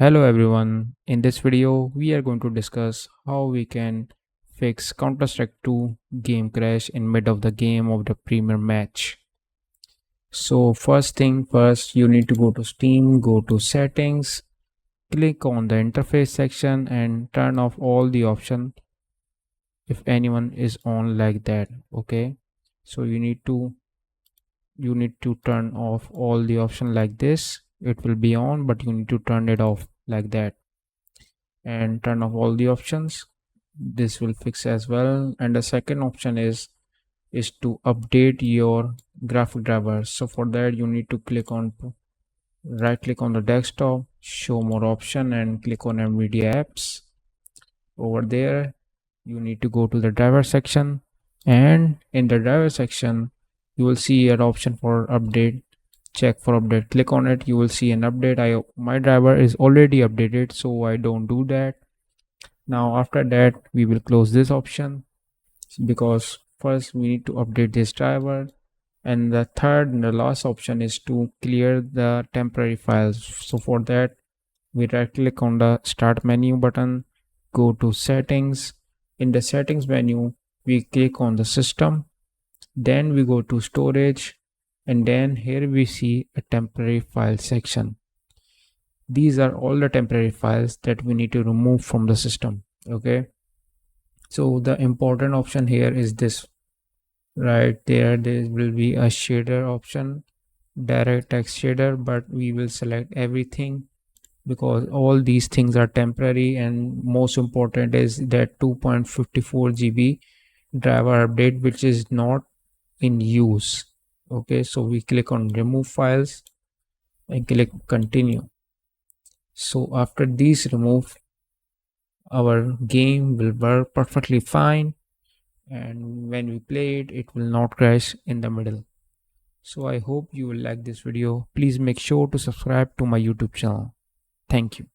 Hello everyone, in this video we are going to discuss how we can fix Counter-Strike 2 game crash in mid of the game of the premier match. So first thing first, you need to go to Steam, go to settings, click on the interface section and turn off all the options if anyone is on like that. Okay, so you need to turn off all the option like this. It will be on, but you need to turn it off like that and turn off all the options. This will fix as well. And the second option is to update your graphic driver. So for that you need to right click on the desktop, show more option and click on NVIDIA apps. Over there you need to go to the driver section, and in the driver section you will see an option for update. Check for update, click on it, you will see an update. My driver is already updated, so I don't do that. Now after that we will close this option because first we need to update this driver. And the third and the last option is to clear the temporary files. So for that we right click on the start menu button, go to settings. In the settings menu we click on the system, then we go to storage, and then here we see a temporary file section. These are all the temporary files that we need to remove from the system. Okay, so the important option here is this right there. There will be a shader option, direct text shader, but we will select everything because all these things are temporary, and most important is that 2.54 GB driver update which is not in use. Okay, so we click on remove files and click continue. So after these remove, our game will work perfectly fine, and when we play it, it will not crash in the middle. So I hope you will like this video. Please make sure to subscribe to my YouTube channel. Thank you.